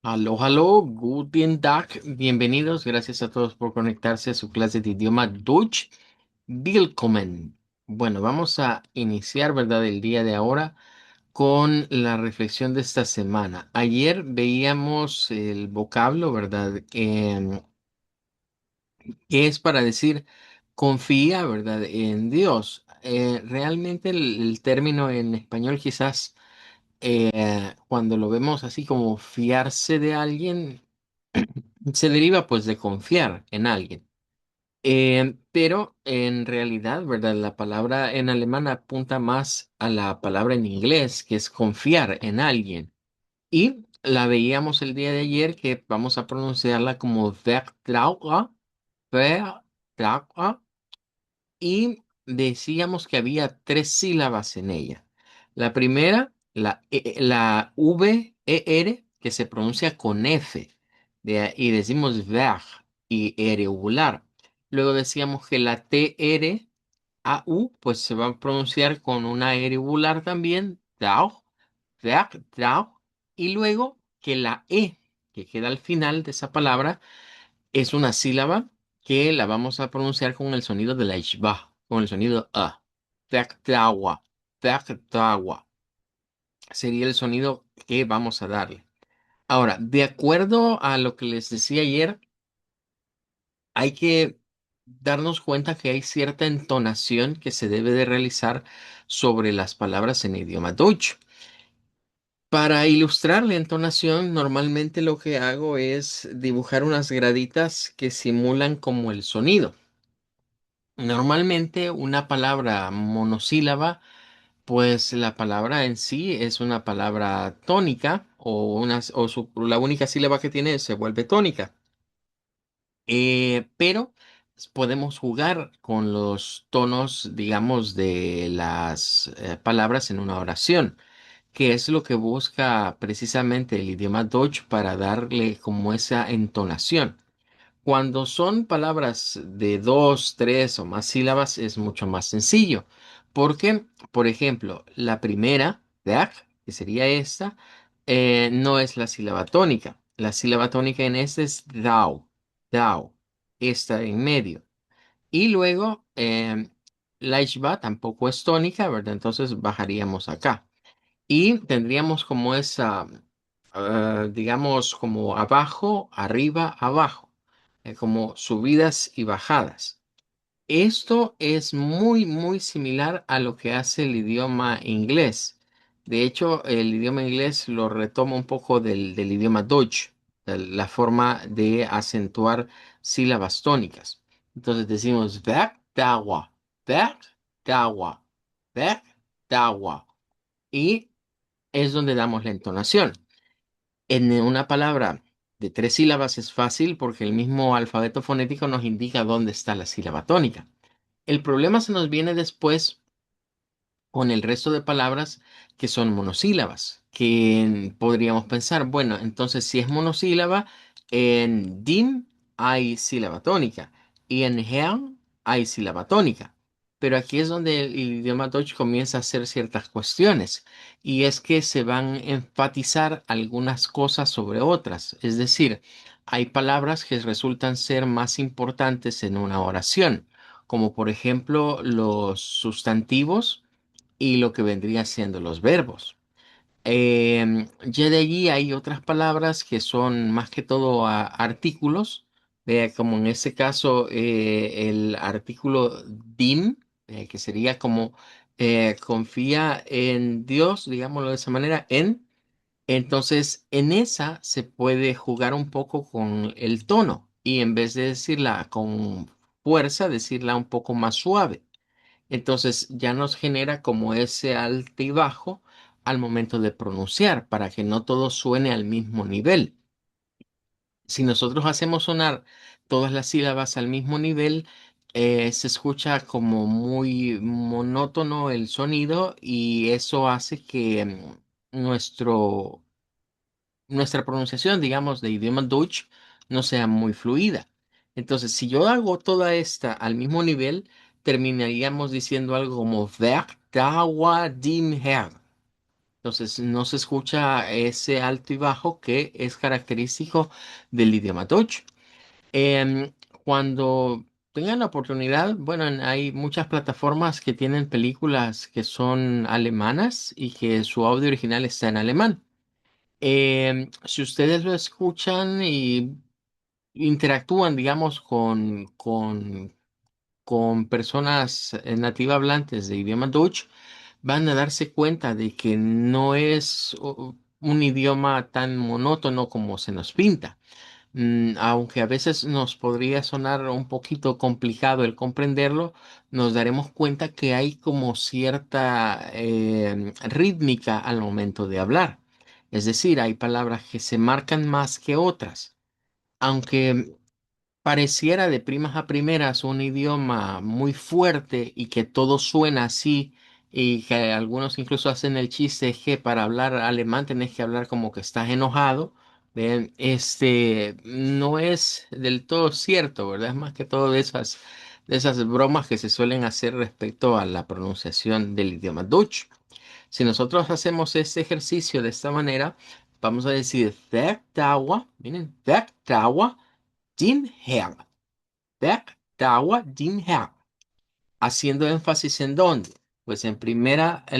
Aló, aló, guten Tag, bienvenidos, gracias a todos por conectarse a su clase de idioma Deutsch. Willkommen. Bueno, vamos a iniciar, ¿verdad?, el día de ahora con la reflexión de esta semana. Ayer veíamos el vocablo, ¿verdad?, que es para decir confía, ¿verdad?, en Dios. Realmente el término en español quizás cuando lo vemos así como fiarse de alguien se deriva pues de confiar en alguien. Pero en realidad, ¿verdad? La palabra en alemán apunta más a la palabra en inglés, que es confiar en alguien. Y la veíamos el día de ayer que vamos a pronunciarla como Vertrauen, Vertrauen, y decíamos que había tres sílabas en ella. La primera, la V-E-R, que se pronuncia con F, y decimos ver y irregular. Luego decíamos que la T-R-A-U, pues se va a pronunciar con una irregular también, Trau, ver, Trau, y luego que la E, que queda al final de esa palabra, es una sílaba que la vamos a pronunciar con el sonido de la ishbah, con el sonido a. Tactawa, tactawa. Sería el sonido que vamos a darle. Ahora, de acuerdo a lo que les decía ayer, hay que darnos cuenta que hay cierta entonación que se debe de realizar sobre las palabras en idioma Deutsch. Para ilustrar la entonación, normalmente lo que hago es dibujar unas graditas que simulan como el sonido. Normalmente una palabra monosílaba, pues la palabra en sí es una palabra tónica la única sílaba que tiene se vuelve tónica. Pero podemos jugar con los tonos, digamos, de las palabras en una oración, que es lo que busca precisamente el idioma Deutsch para darle como esa entonación. Cuando son palabras de dos, tres o más sílabas es mucho más sencillo. Porque, por ejemplo, la primera, Berg, que sería esta, no es la sílaba tónica. La sílaba tónica en esta es Dau, Dau, esta en medio. Y luego, la Ishba tampoco es tónica, ¿verdad? Entonces bajaríamos acá. Y tendríamos como esa, digamos, como abajo, arriba, abajo, como subidas y bajadas. Esto es muy, muy similar a lo que hace el idioma inglés. De hecho, el idioma inglés lo retoma un poco del idioma Deutsch, la forma de acentuar sílabas tónicas. Entonces decimos back, dawa, back, dawa, back, dawa. Y es donde damos la entonación. En una palabra de tres sílabas es fácil porque el mismo alfabeto fonético nos indica dónde está la sílaba tónica. El problema se nos viene después con el resto de palabras que son monosílabas, que podríamos pensar, bueno, entonces si es monosílaba, en dim hay sílaba tónica y en Herrn hay sílaba tónica. Pero aquí es donde el idioma Deutsch comienza a hacer ciertas cuestiones y es que se van a enfatizar algunas cosas sobre otras. Es decir, hay palabras que resultan ser más importantes en una oración, como por ejemplo los sustantivos y lo que vendría siendo los verbos. Ya de allí hay otras palabras que son más que todo artículos, como en este caso el artículo dim, que sería como confía en Dios, digámoslo de esa manera, en. Entonces, en esa se puede jugar un poco con el tono y en vez de decirla con fuerza, decirla un poco más suave. Entonces ya nos genera como ese alto y bajo al momento de pronunciar para que no todo suene al mismo nivel. Si nosotros hacemos sonar todas las sílabas al mismo nivel, se escucha como muy monótono el sonido y eso hace que nuestra pronunciación, digamos, de idioma Deutsch no sea muy fluida. Entonces, si yo hago toda esta al mismo nivel, terminaríamos diciendo algo como Verdawa dem Herr. Entonces no se escucha ese alto y bajo que es característico del idioma Deutsch. Em, Cuando tengan la oportunidad, bueno, hay muchas plataformas que tienen películas que son alemanas y que su audio original está en alemán. Si ustedes lo escuchan y interactúan, digamos, con personas nativa hablantes de idioma Deutsch, van a darse cuenta de que no es un idioma tan monótono como se nos pinta. Aunque a veces nos podría sonar un poquito complicado el comprenderlo, nos daremos cuenta que hay como cierta rítmica al momento de hablar. Es decir, hay palabras que se marcan más que otras. Aunque pareciera de primas a primeras un idioma muy fuerte y que todo suena así y que algunos incluso hacen el chiste es que para hablar alemán tenés que hablar como que estás enojado. Ven, no es del todo cierto, ¿verdad? Es más que todo de esas bromas que se suelen hacer respecto a la pronunciación del idioma Dutch. Si nosotros hacemos este ejercicio de esta manera, vamos a decir Vertaua, miren, Vertaua, din Herr. Bergdauer din Herr. Haciendo énfasis en dónde. Pues en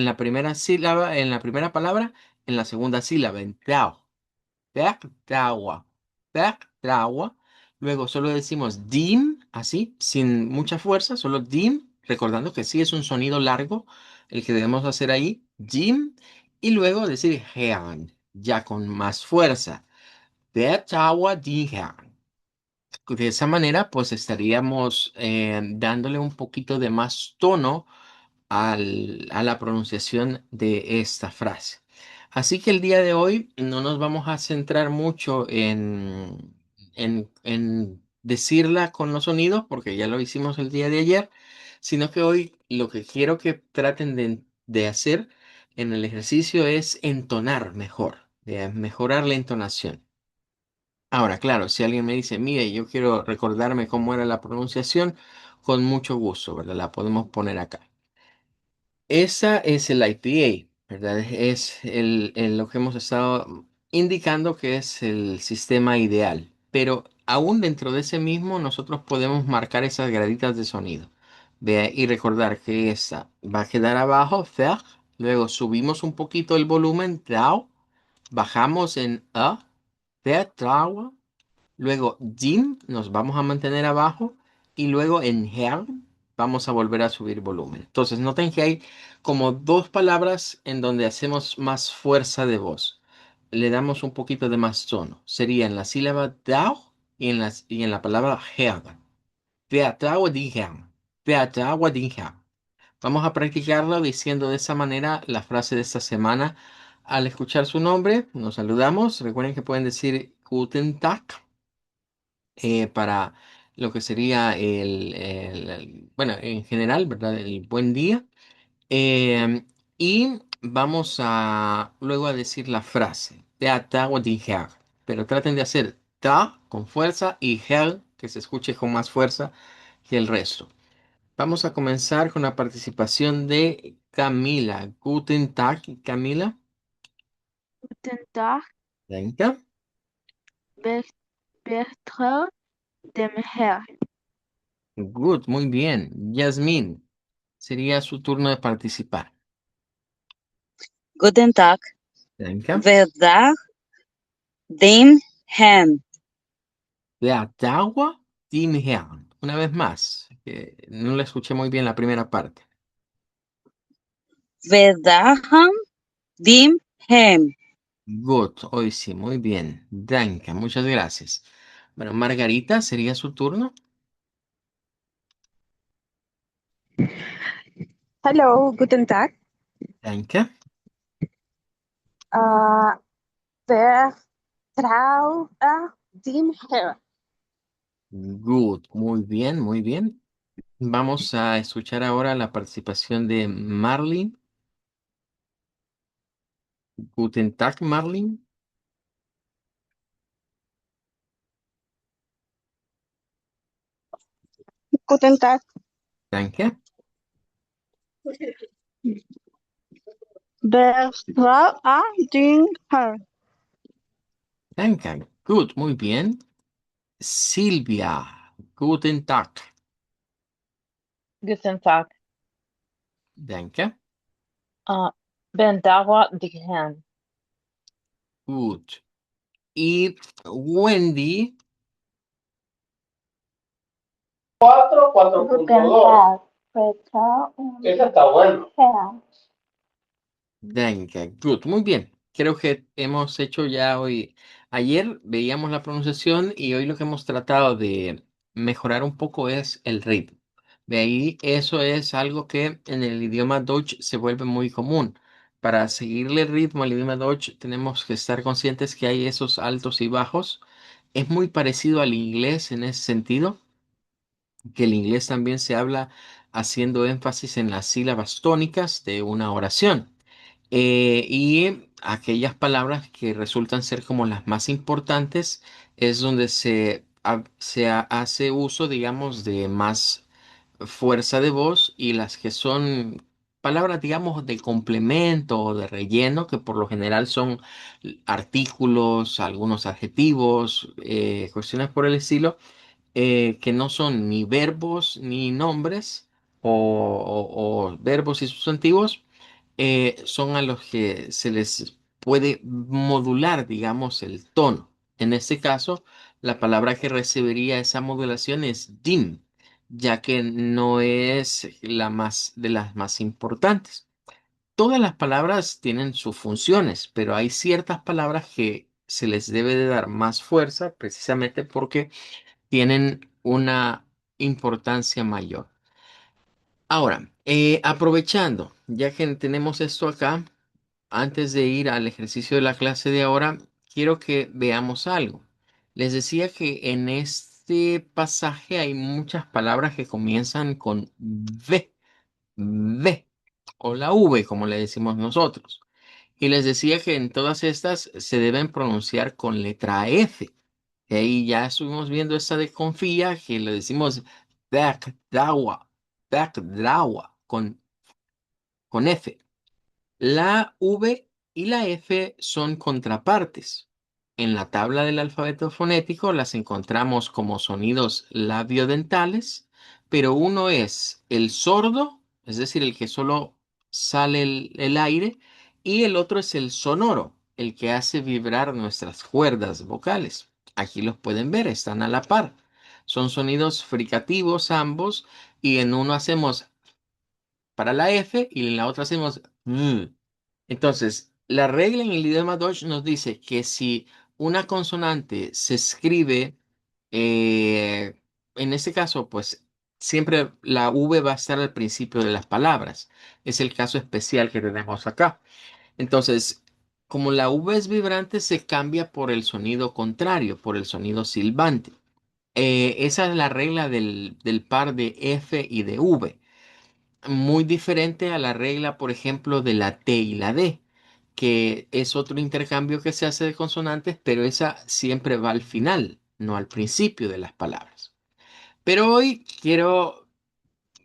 la primera sílaba, en la primera palabra, en la segunda sílaba, en Tau. Bergdauer. Bergdauer. Luego solo decimos dim, así, sin mucha fuerza, solo dim, recordando que sí es un sonido largo el que debemos hacer ahí, dim, y luego decir Herrn, ya con más fuerza. Bergdauer din Herrn. De esa manera, pues estaríamos dándole un poquito de más tono a la pronunciación de esta frase. Así que el día de hoy no nos vamos a centrar mucho en decirla con los sonidos, porque ya lo hicimos el día de ayer, sino que hoy lo que quiero que traten de hacer en el ejercicio es entonar mejor, de mejorar la entonación. Ahora, claro, si alguien me dice, mire, yo quiero recordarme cómo era la pronunciación, con mucho gusto, ¿verdad? La podemos poner acá. Esa es el IPA, ¿verdad? Es lo que hemos estado indicando que es el sistema ideal. Pero aún dentro de ese mismo, nosotros podemos marcar esas graditas de sonido. Vea, y recordar que esta va a quedar abajo, fer, luego subimos un poquito el volumen, trau, bajamos en a, fer, trau, luego Jim nos vamos a mantener abajo y luego en Herr vamos a volver a subir volumen. Entonces noten que hay como dos palabras en donde hacemos más fuerza de voz. Le damos un poquito de más tono. Sería en la sílaba Dau y en la palabra Herr. Vertraue die Herren. Vertraue die Herren. Vamos a practicarlo diciendo de esa manera la frase de esta semana. Al escuchar su nombre, nos saludamos. Recuerden que pueden decir Guten Tag para lo que sería bueno, en general, ¿verdad? El buen día. Em, y vamos a luego a decir la frase. Der Tag und die Herr. Pero traten de hacer ta con fuerza y Herr que se escuche con más fuerza que el resto. Vamos a comenzar con la participación de Camila. Guten Tag, Camila. Guten Tag, Danke. Bertrand dem Herr. Good, muy bien. Yasmin, sería su turno de participar. Guten Tag, Danke. wer sagt dem Herrn? La Tagua Tim Herrn. Una vez más, que no le escuché muy bien la primera parte. Wer sagt dem Herrn? Good, hoy sí, muy bien. Danke, muchas gracias. Bueno, Margarita, sería su turno. Hallo, guten Tag. Danke. Äh, Vertraue dem Herrn. Good, muy bien, muy bien. Vamos a escuchar ahora la participación de Marlene. Guten Tag, Marlene. Guten Tag. Danke. begraadigen, Danke. Gut, muy bien. Silvia, guten Tag. Guten Tag. Danke. Bedaŭrdigen. Gut. Y Wendy, Guten Tag, Peter und Herr. danke. Good. Muy bien. Creo que hemos hecho ya hoy. Ayer veíamos la pronunciación y hoy lo que hemos tratado de mejorar un poco es el ritmo. De ahí, eso es algo que en el idioma Deutsch se vuelve muy común. Para seguirle el ritmo al idioma Deutsch, tenemos que estar conscientes que hay esos altos y bajos. Es muy parecido al inglés en ese sentido, que el inglés también se habla haciendo énfasis en las sílabas tónicas de una oración. Y aquellas palabras que resultan ser como las más importantes es donde hace uso, digamos, de más fuerza de voz, y las que son palabras, digamos, de complemento o de relleno, que por lo general son artículos, algunos adjetivos, cuestiones por el estilo, que no son ni verbos ni nombres o verbos y sustantivos, son a los que se les puede modular, digamos, el tono. En este caso, la palabra que recibiría esa modulación es dim, ya que no es la más de las más importantes. Todas las palabras tienen sus funciones, pero hay ciertas palabras que se les debe de dar más fuerza precisamente porque tienen una importancia mayor. Ahora, aprovechando, ya que tenemos esto acá, antes de ir al ejercicio de la clase de ahora, quiero que veamos algo. Les decía que en este pasaje hay muchas palabras que comienzan con V, o la V, como le decimos nosotros. Y les decía que en todas estas se deben pronunciar con letra F. Y ahí ya estuvimos viendo esta de confía, que le decimos backdawa, backdawa, con F. La V y la F son contrapartes. En la tabla del alfabeto fonético las encontramos como sonidos labiodentales, pero uno es el sordo, es decir, el que solo sale el aire, y el otro es el sonoro, el que hace vibrar nuestras cuerdas vocales. Aquí los pueden ver, están a la par. Son sonidos fricativos ambos, y en uno hacemos para la F y en la otra hacemos Entonces, la regla en el idioma Deutsch nos dice que si una consonante se escribe, eh, en este caso, pues siempre la V va a estar al principio de las palabras. Es el caso especial que tenemos acá. Entonces, como la V es vibrante, se cambia por el sonido contrario, por el sonido silbante. Esa es la regla del par de F y de V, muy diferente a la regla, por ejemplo, de la T y la D, que es otro intercambio que se hace de consonantes, pero esa siempre va al final, no al principio de las palabras. Pero hoy quiero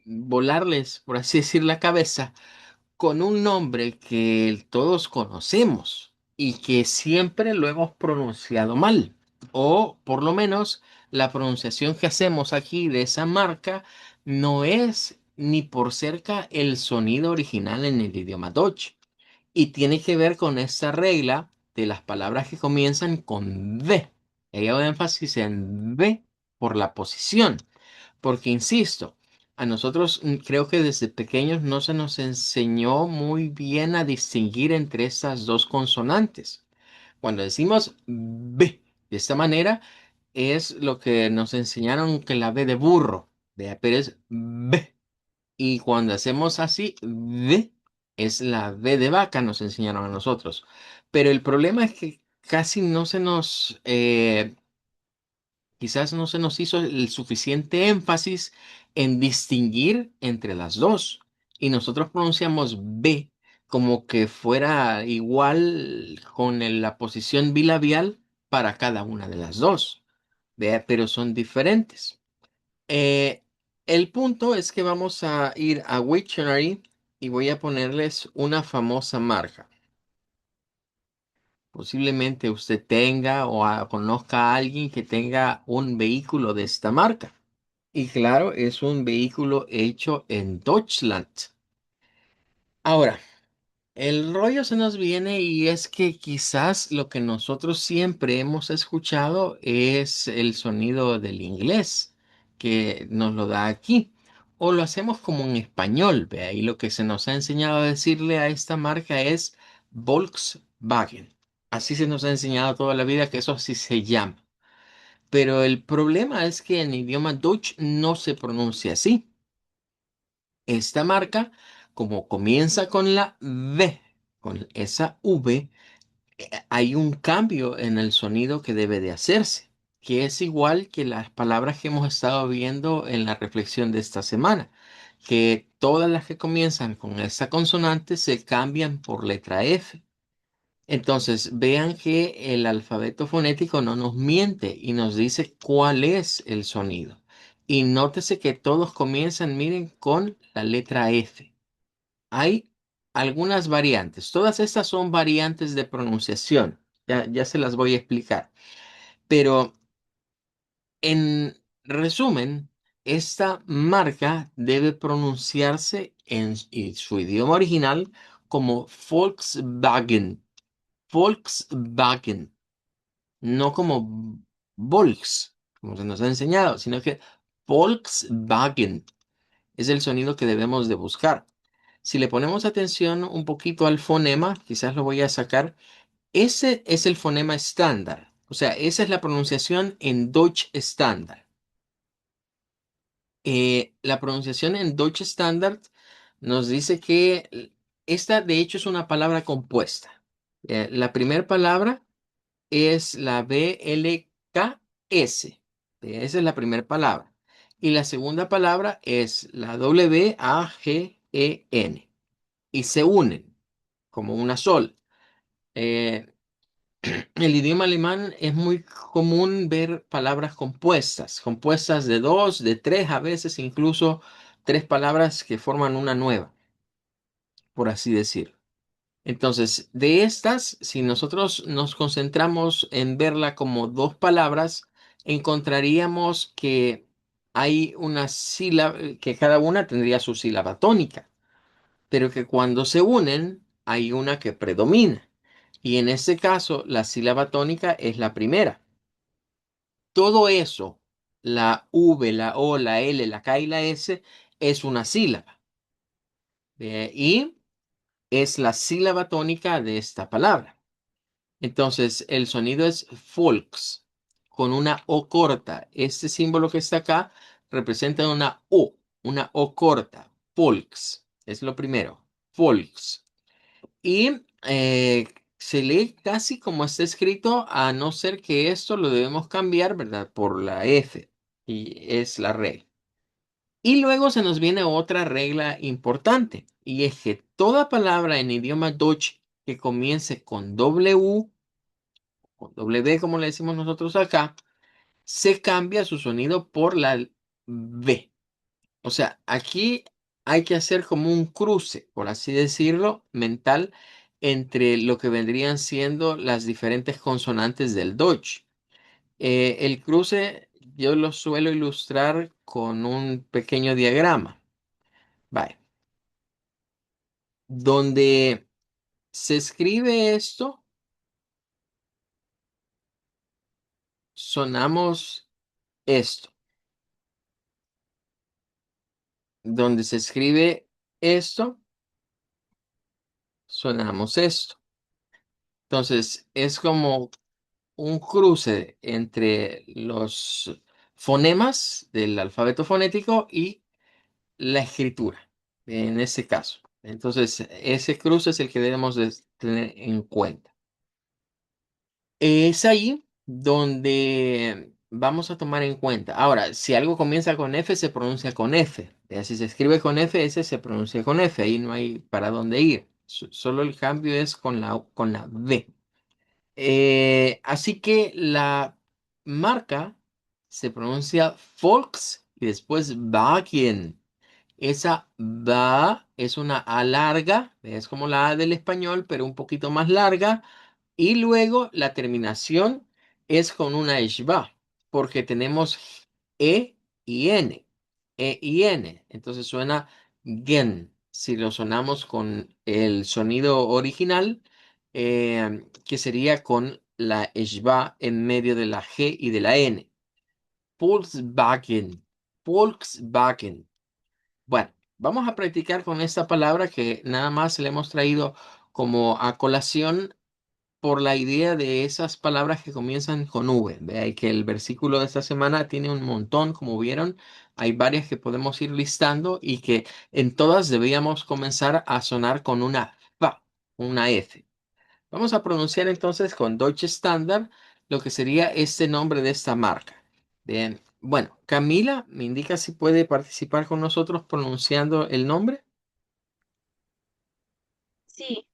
volarles, por así decir, la cabeza con un nombre que todos conocemos y que siempre lo hemos pronunciado mal, o por lo menos la pronunciación que hacemos aquí de esa marca no es ni por cerca el sonido original en el idioma Deutsch, y tiene que ver con esta regla de las palabras que comienzan con V. Ella hago énfasis en V por la posición. Porque, insisto, a nosotros creo que desde pequeños no se nos enseñó muy bien a distinguir entre estas dos consonantes. Cuando decimos B de esta manera, es lo que nos enseñaron, que la B de burro, pero es B. Y cuando hacemos así, B, es la B de vaca, nos enseñaron a nosotros. Pero el problema es que casi no se nos quizás no se nos hizo el suficiente énfasis en distinguir entre las dos. Y nosotros pronunciamos B como que fuera igual con la posición bilabial para cada una de las dos. ¿Vea? Pero son diferentes. El punto es que vamos a ir a Wiktionary y voy a ponerles una famosa marca. Posiblemente usted tenga o conozca a alguien que tenga un vehículo de esta marca. Y claro, es un vehículo hecho en Deutschland. Ahora, el rollo se nos viene y es que quizás lo que nosotros siempre hemos escuchado es el sonido del inglés que nos lo da aquí. O lo hacemos como en español, vea, y lo que se nos ha enseñado a decirle a esta marca es Volkswagen. Así se nos ha enseñado toda la vida que eso así se llama. Pero el problema es que en idioma Deutsch no se pronuncia así. Esta marca, como comienza con la V, con esa V, hay un cambio en el sonido que debe de hacerse, que es igual que las palabras que hemos estado viendo en la reflexión de esta semana, que todas las que comienzan con esa consonante se cambian por letra F. Entonces, vean que el alfabeto fonético no nos miente y nos dice cuál es el sonido. Y nótese que todos comienzan, miren, con la letra F. Hay algunas variantes. Todas estas son variantes de pronunciación. Ya se las voy a explicar. Pero en resumen, esta marca debe pronunciarse en su idioma original como Volkswagen. Volkswagen, no como Volks, como se nos ha enseñado, sino que Volkswagen es el sonido que debemos de buscar. Si le ponemos atención un poquito al fonema, quizás lo voy a sacar, ese es el fonema estándar. O sea, esa es la pronunciación en Deutsch estándar. La pronunciación en Deutsch estándar nos dice que esta de hecho es una palabra compuesta. La primera palabra es la BLKS. Esa es la primera palabra. Y la segunda palabra es la WAGEN. Y se unen como una sola. Eh, el idioma alemán es muy común ver palabras compuestas, compuestas de dos, de tres, a veces incluso tres palabras que forman una nueva, por así decirlo. Entonces, de estas, si nosotros nos concentramos en verla como dos palabras, encontraríamos que hay una sílaba, que cada una tendría su sílaba tónica, pero que cuando se unen hay una que predomina. Y en este caso, la sílaba tónica es la primera. Todo eso, la V, la O, la L, la K y la S, es una sílaba. Y es la sílaba tónica de esta palabra. Entonces, el sonido es Volks, con una O corta. Este símbolo que está acá representa una O corta. Volks, es lo primero. Volks. Y se lee casi como está escrito, a no ser que esto lo debemos cambiar, ¿verdad? Por la F. Y es la regla. Y luego se nos viene otra regla importante. Y es que toda palabra en idioma Deutsch que comience con W, con W como le decimos nosotros acá, se cambia su sonido por la V. O sea, aquí hay que hacer como un cruce, por así decirlo, mental entre lo que vendrían siendo las diferentes consonantes del Deutsch. El cruce yo lo suelo ilustrar con un pequeño diagrama. Vale. Donde se escribe esto, sonamos esto. Donde se escribe esto, sonamos esto. Entonces, es como un cruce entre los fonemas del alfabeto fonético y la escritura, en ese caso. Entonces, ese cruce es el que debemos de tener en cuenta. Es ahí donde vamos a tomar en cuenta. Ahora, si algo comienza con F, se pronuncia con F. Si se escribe con F, ese se pronuncia con F. Ahí no hay para dónde ir. Solo el cambio es con la V. Así que la marca se pronuncia Volks y después Wagen. Esa ba es una A larga, es como la A del español, pero un poquito más larga. Y luego la terminación es con una ishba, porque tenemos E y N. E y N. Entonces suena gen. Si lo sonamos con el sonido original, que sería con la ishba en medio de la G y de la N. Volkswagen. Volkswagen. Bueno, vamos a practicar con esta palabra que nada más le hemos traído como a colación por la idea de esas palabras que comienzan con V. Vea que el versículo de esta semana tiene un montón, como vieron. Hay varias que podemos ir listando y que en todas debíamos comenzar a sonar con una fa, una F. Vamos a pronunciar entonces con Deutsche Standard lo que sería este nombre de esta marca. Bien, bueno, Camila, ¿me indica si puede participar con nosotros pronunciando el nombre? Sí.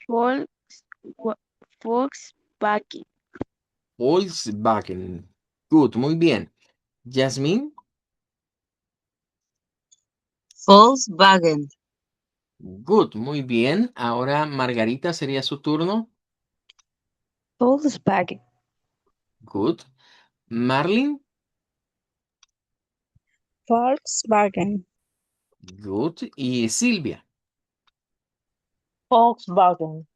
Volks, Volkswagen. Volkswagen. Good, muy bien. Yasmín. Volkswagen. Good, muy bien. Ahora Margarita sería su turno. Volkswagen. Good. Marlin. Volkswagen. Good. Y Silvia. Volkswagen.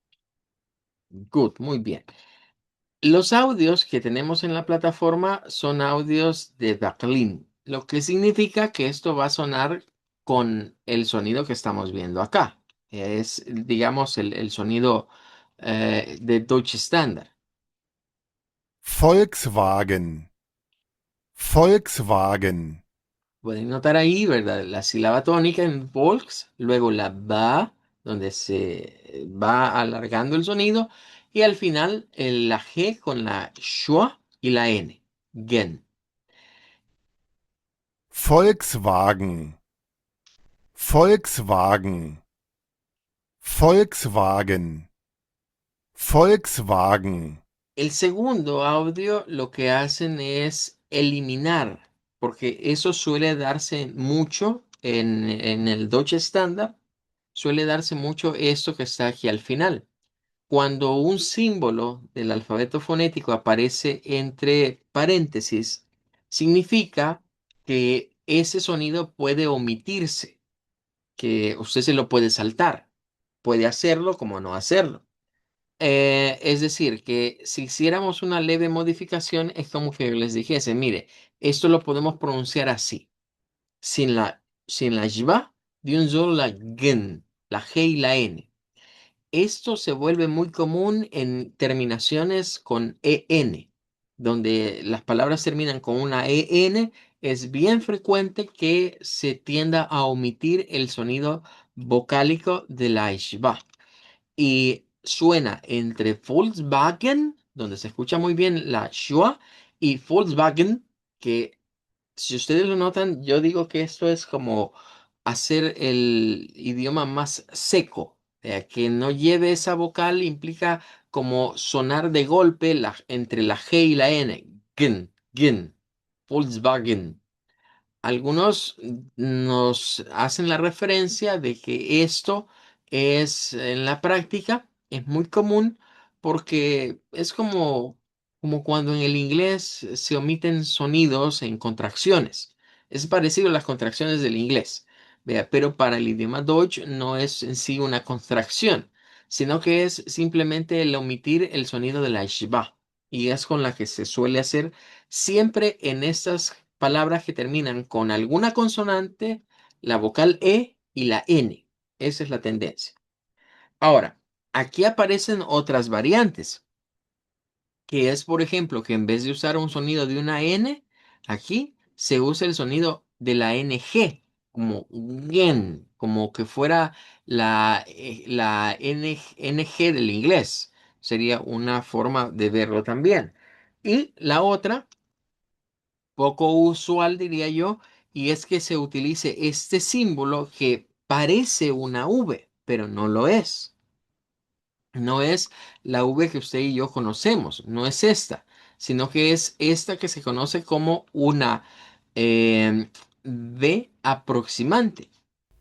Good, muy bien. Los audios que tenemos en la plataforma son audios de Berlín, lo que significa que esto va a sonar con el sonido que estamos viendo acá. Es, digamos, el sonido de Deutsche Standard. Volkswagen, Volkswagen, Pueden notar ahí, ¿verdad? La sílaba tónica en Volks, luego la ba, donde se va alargando el sonido, y al final la G con la schwa y la N. Gen. Volkswagen, Volkswagen, Volkswagen, Volkswagen, El segundo audio lo que hacen es eliminar, porque eso suele darse mucho en el Deutsche Standard, suele darse mucho esto que está aquí al final. Cuando un símbolo del alfabeto fonético aparece entre paréntesis, significa que ese sonido puede omitirse, que usted se lo puede saltar. Puede hacerlo como no hacerlo. Es decir, que si hiciéramos una leve modificación, es como que les dijese, mire, esto lo podemos pronunciar así, sin la yva, de un solo la gen, la g y la n. Esto se vuelve muy común en terminaciones con en, donde las palabras terminan con una en. Es bien frecuente que se tienda a omitir el sonido vocálico de la ishba y suena entre Volkswagen, donde se escucha muy bien la schwa, y Volkswagen, que si ustedes lo notan, yo digo que esto es como hacer el idioma más seco, que no lleve esa vocal implica como sonar de golpe entre la G y la N. Gen, gen, Volkswagen. Algunos nos hacen la referencia de que esto es en la práctica, es muy común porque es como cuando en el inglés se omiten sonidos en contracciones. Es parecido a las contracciones del inglés, vea, pero para el idioma Deutsch no es en sí una contracción, sino que es simplemente el omitir el sonido de la shba y es con la que se suele hacer siempre en estas palabras que terminan con alguna consonante, la vocal E y la N. Esa es la tendencia. Ahora, aquí aparecen otras variantes, que es, por ejemplo, que en vez de usar un sonido de una N, aquí se usa el sonido de la NG, como gen, como que fuera la NG del inglés. Sería una forma de verlo también. Y la otra poco usual, diría yo, y es que se utilice este símbolo que parece una V, pero no lo es. No es la V que usted y yo conocemos, no es esta, sino que es esta que se conoce como una, eh, de aproximante.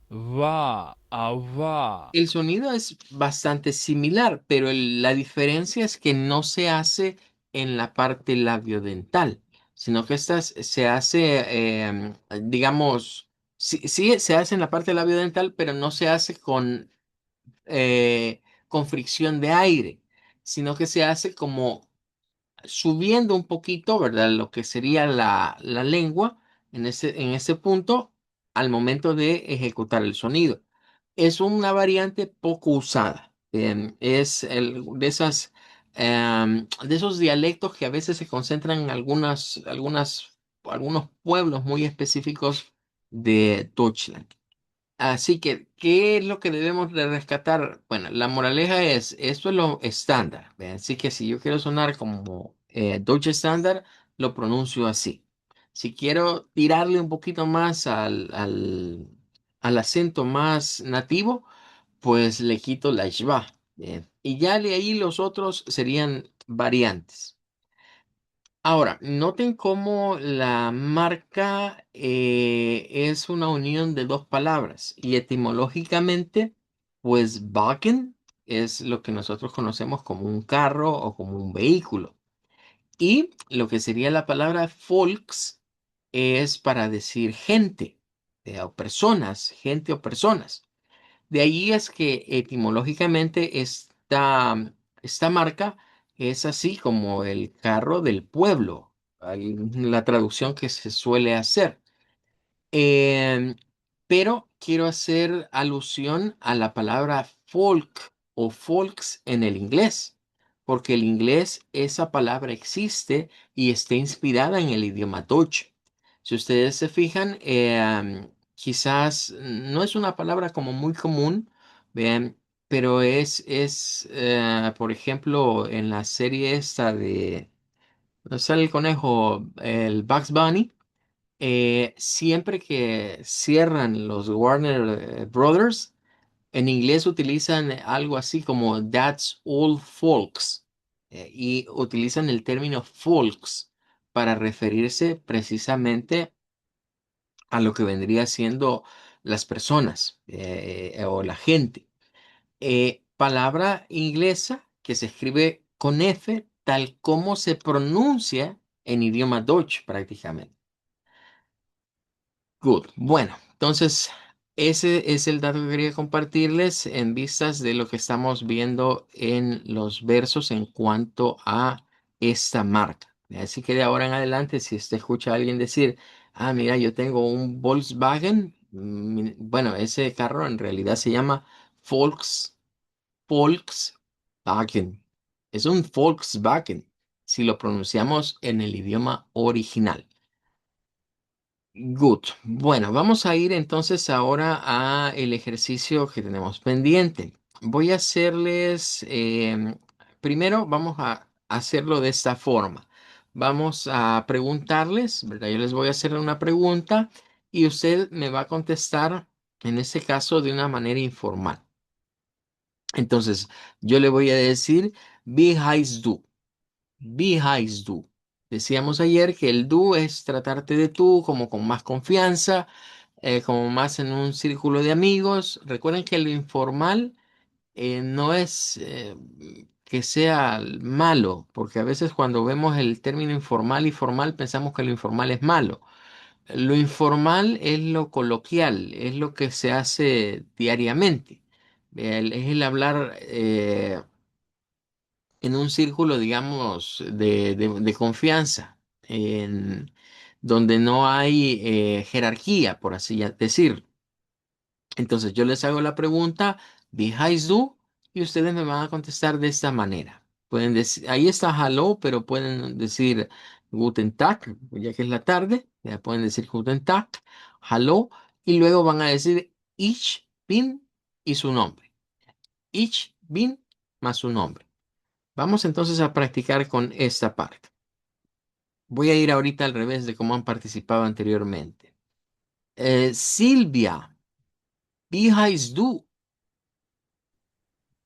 Va, a va. El sonido es bastante similar, pero la diferencia es que no se hace en la parte labiodental, sino que se hace, digamos, sí se hace en la parte labiodental, pero no se hace con fricción de aire, sino que se hace como subiendo un poquito, ¿verdad? Lo que sería la lengua en ese punto al momento de ejecutar el sonido. Es una variante poco usada. Es de esos dialectos que a veces se concentran en algunos pueblos muy específicos de Deutschland. Así que, ¿qué es lo que debemos de rescatar? Bueno, la moraleja es, esto es lo estándar. ¿Ve? Así que si yo quiero sonar como Deutsche estándar, lo pronuncio así. Si quiero tirarle un poquito más al acento más nativo, pues le quito la schwa. Bien. Y ya de ahí los otros serían variantes. Ahora, noten cómo la marca es una unión de dos palabras y etimológicamente, pues Wagen es lo que nosotros conocemos como un carro o como un vehículo. Y lo que sería la palabra Volks es para decir gente o personas, gente o personas. De ahí es que etimológicamente esta marca es así como el carro del pueblo, la traducción que se suele hacer. Em, pero quiero hacer alusión a la palabra folk o folks en el inglés, porque el inglés, esa palabra existe y está inspirada en el idioma Deutsch. Si ustedes se fijan, quizás no es una palabra como muy común, vean, pero por ejemplo, en la serie esta de, ¿no sale el conejo? El Bugs Bunny. Siempre que cierran los Warner Brothers, en inglés utilizan algo así como That's all folks, y utilizan el término folks para referirse precisamente a lo que vendría siendo las personas o la gente. Palabra inglesa que se escribe con F tal como se pronuncia en idioma Deutsch prácticamente. Good. Bueno, entonces ese es el dato que quería compartirles en vistas de lo que estamos viendo en los versos en cuanto a esta marca. Así que de ahora en adelante, si usted escucha a alguien decir, ah, mira, yo tengo un Volkswagen, bueno, ese carro en realidad se llama Volks, Volkswagen. Es un Volkswagen si lo pronunciamos en el idioma original. Good. Bueno, vamos a ir entonces ahora a el ejercicio que tenemos pendiente. Voy a hacerles, primero vamos a hacerlo de esta forma. Vamos a preguntarles, ¿verdad? Yo les voy a hacer una pregunta y usted me va a contestar, en este caso, de una manera informal. Entonces, yo le voy a decir, wie heißt du? Wie heißt du? Decíamos ayer que el du es tratarte de tú como con más confianza, como más en un círculo de amigos. Recuerden que lo informal no es que sea malo, porque a veces cuando vemos el término informal y formal pensamos que lo informal es malo. Lo informal es lo coloquial, es lo que se hace diariamente. Es el hablar en un círculo, digamos, de confianza, donde no hay jerarquía, por así decir. Entonces yo les hago la pregunta, wie heißt du? Y ustedes me van a contestar de esta manera. Pueden decir, ahí está hello, pero pueden decir Guten Tag, ya que es la tarde, ya pueden decir Guten Tag, hello, y luego van a decir Ich bin y su nombre. Ich bin más su nombre. Vamos entonces a practicar con esta parte. Voy a ir ahorita al revés de cómo han participado anteriormente. Silvia, wie heißt du?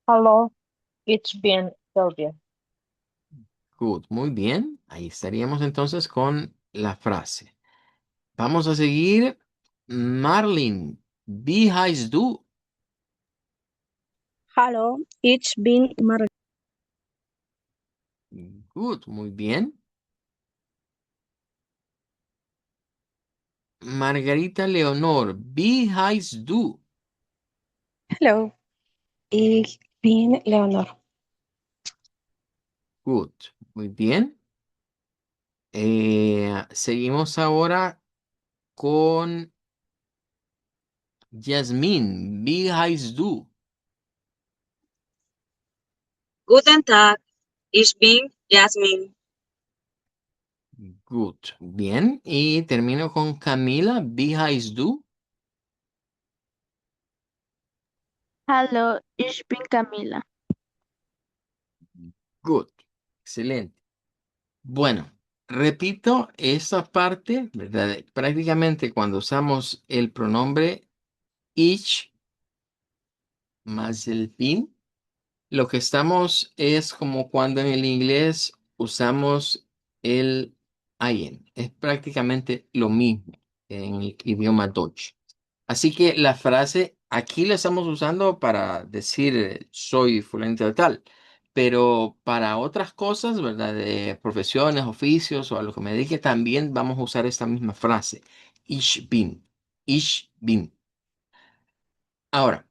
Hallo, Ich bin Sylvia. Good, muy bien. Ahí estaríamos entonces con la frase. Vamos a seguir. Marlin, wie heißt du? Hallo, ich bin Margarita. Good, muy bien. Margarita Leonor, wie heißt du? Hello, ich bin Leonor. Good, muy bien. Seguimos ahora con Yasmín, wie heißt du? Guten Tag, ich bin Jasmin. Good, bien. Y termino con Camila, wie heißt du? Hallo, ich bin Camila. Good, excelente. Bueno, repito esa parte, ¿verdad? Prácticamente cuando usamos el pronombre ich más el bin, lo que estamos es como cuando en el inglés usamos el ein. Es prácticamente lo mismo en el idioma Deutsch. Así que la frase aquí la estamos usando para decir soy fulanito de tal, pero para otras cosas, ¿verdad? De profesiones, oficios o a lo que me dedique, también vamos a usar esta misma frase. Ich bin. Ich bin. Ahora,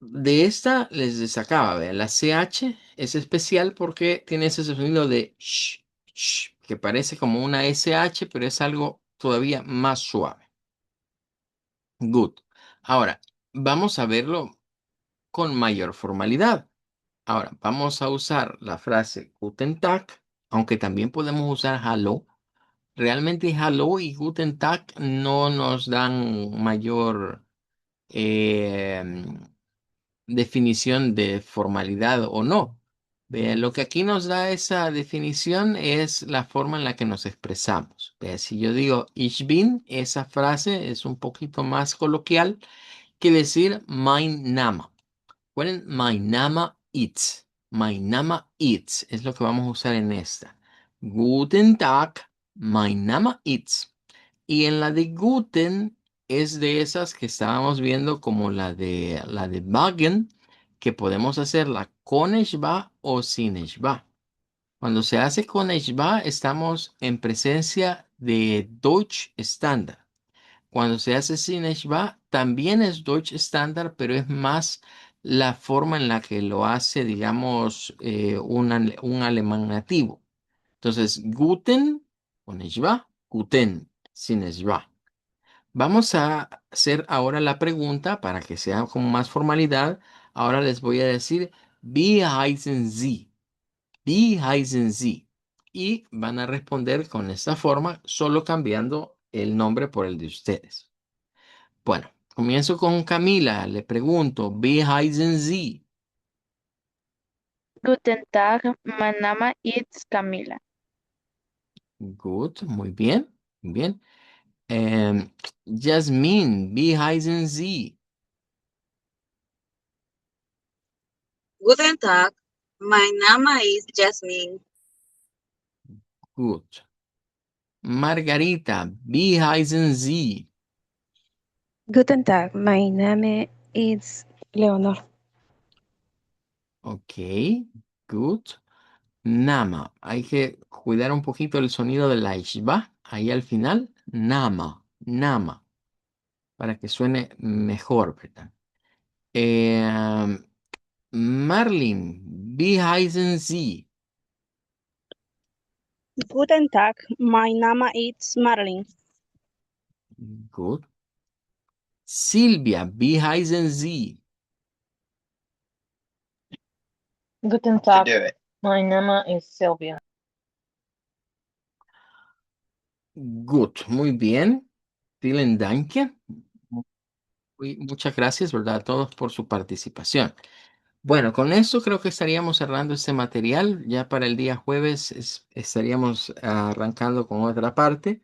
de esta les destacaba, ¿ve? La CH es especial porque tiene ese sonido de sh, sh, que parece como una SH, pero es algo todavía más suave. Good. Ahora, vamos a verlo con mayor formalidad. Ahora, vamos a usar la frase Guten Tag, aunque también podemos usar hello. Realmente hello y Guten Tag no nos dan mayor eh, definición de formalidad o no. Vean, lo que aquí nos da esa definición es la forma en la que nos expresamos. Vean, si yo digo ich bin, esa frase es un poquito más coloquial que decir mein Name. Recuerden, mein Name ist. Mein Name ist es lo que vamos a usar en esta. Guten Tag, mein Name ist. Y en la de Guten es de esas que estábamos viendo como la de Wagen, que podemos hacerla con Eshba o sin Eshba. Cuando se hace con Eshba, estamos en presencia de Deutsch estándar. Cuando se hace sin Eshba, también es Deutsch estándar, pero es más la forma en la que lo hace, digamos, un alemán nativo. Entonces, Guten con Eshba, Guten sin Eshba. Vamos a hacer ahora la pregunta para que sea con más formalidad. Ahora les voy a decir, wie heißen Sie? Wie heißen Sie? Y van a responder con esta forma, solo cambiando el nombre por el de ustedes. Bueno, comienzo con Camila. Le pregunto, wie heißen Sie? Guten Tag, mein Name ist Camila. Good, muy bien, muy bien. Jasmine, wie heißen Sie? Guten Tag, mein Name ist Jasmin. Good. Margarita, wie heißen Sie? Guten Tag, mein Name ist Leonor. Ok, good. Nama. Hay que cuidar un poquito el sonido de la ishba. Ahí al final, nama, nama. Para que suene mejor, ¿verdad? Eh, Marlin, wie heißen Sie? Guten Tag, mein Name ist Marlin. Good. Silvia, wie heißen Sie? Guten Tag. My name is Sylvia. Good. Muy bien. Vielen Dank. Muchas gracias, ¿verdad? A todos por su participación. Bueno, con eso creo que estaríamos cerrando este material. Ya para el día jueves estaríamos arrancando con otra parte.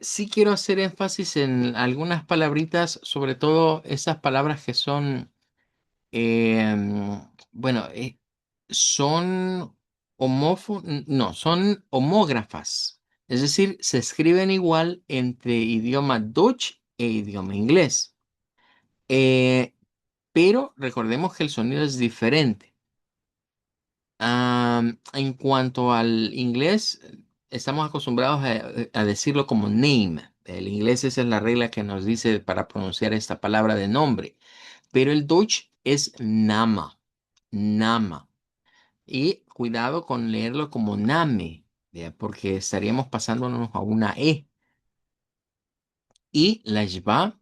Sí quiero hacer énfasis en algunas palabritas, sobre todo esas palabras que son, bueno, son no, son homógrafas. Es decir, se escriben igual entre idioma Deutsch e idioma inglés. Pero recordemos que el sonido es diferente. En cuanto al inglés, estamos acostumbrados a decirlo como name. El inglés, esa es la regla que nos dice para pronunciar esta palabra de nombre. Pero el Deutsch es Nama. Nama. Y cuidado con leerlo como Name, ¿ya? Porque estaríamos pasándonos a una E. Y la Shva,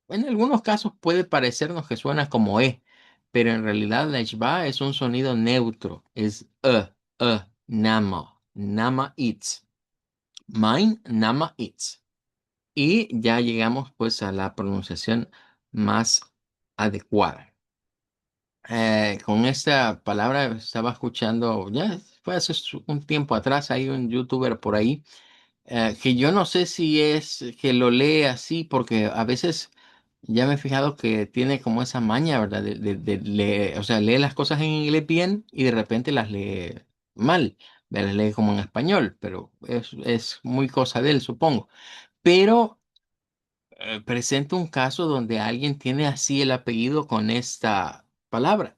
en algunos casos puede parecernos que suena como E, pero en realidad la Shva es un sonido neutro. Es Nama. Nama Itz. Mein Nama Itz. Y ya llegamos pues a la pronunciación más adecuada. Con esta palabra estaba escuchando, ya fue hace un tiempo atrás, hay un youtuber por ahí, que yo no sé si es que lo lee así, porque a veces ya me he fijado que tiene como esa maña, ¿verdad? De leer, o sea, lee las cosas en inglés bien y de repente las lee mal, las lee como en español, pero es muy cosa de él, supongo. Pero presenta un caso donde alguien tiene así el apellido con esta palabra.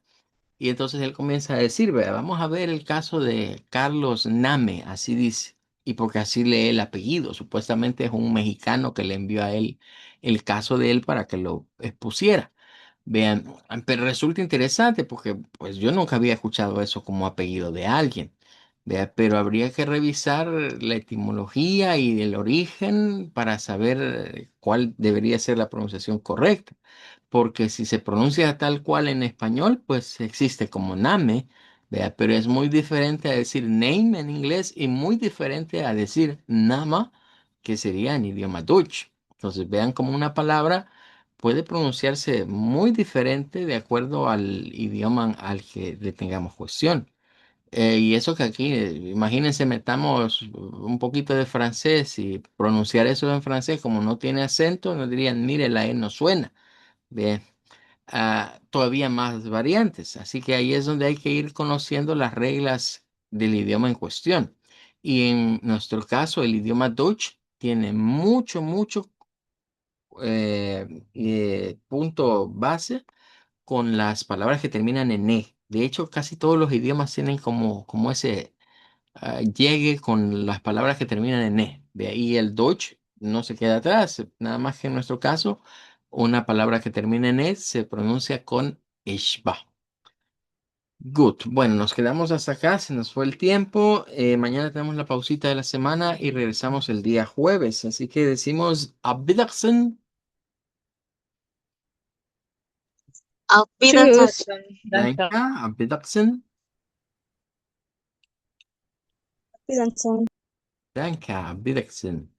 Y entonces él comienza a decir, vea, vamos a ver el caso de Carlos Name, así dice, y porque así lee el apellido, supuestamente es un mexicano que le envió a él el caso de él para que lo expusiera. Vean, pero resulta interesante porque pues yo nunca había escuchado eso como apellido de alguien. Vea, pero habría que revisar la etimología y el origen para saber cuál debería ser la pronunciación correcta. Porque si se pronuncia tal cual en español, pues existe como name, vea, pero es muy diferente a decir name en inglés y muy diferente a decir nama, que sería en idioma Dutch. Entonces vean como una palabra puede pronunciarse muy diferente de acuerdo al idioma al que le tengamos cuestión. Y eso que aquí, imagínense, metamos un poquito de francés y pronunciar eso en francés, como no tiene acento, nos dirían, mire, la E no suena. Bien, todavía más variantes. Así que ahí es donde hay que ir conociendo las reglas del idioma en cuestión. Y en nuestro caso, el idioma Dutch tiene mucho punto base con las palabras que terminan en E. De hecho, casi todos los idiomas tienen como ese llegue con las palabras que terminan en E. De ahí el Deutsch no se queda atrás. Nada más que en nuestro caso, una palabra que termina en E se pronuncia con Eshba. Good. Bueno, nos quedamos hasta acá. Se nos fue el tiempo. Mañana tenemos la pausita de la semana y regresamos el día jueves. Así que decimos Auf Wiedersehen. Auf Wiedersehen. Tschüss. Danke. Auf Wiedersehen. Wiedersehen. Danke. Auf Wiedersehen.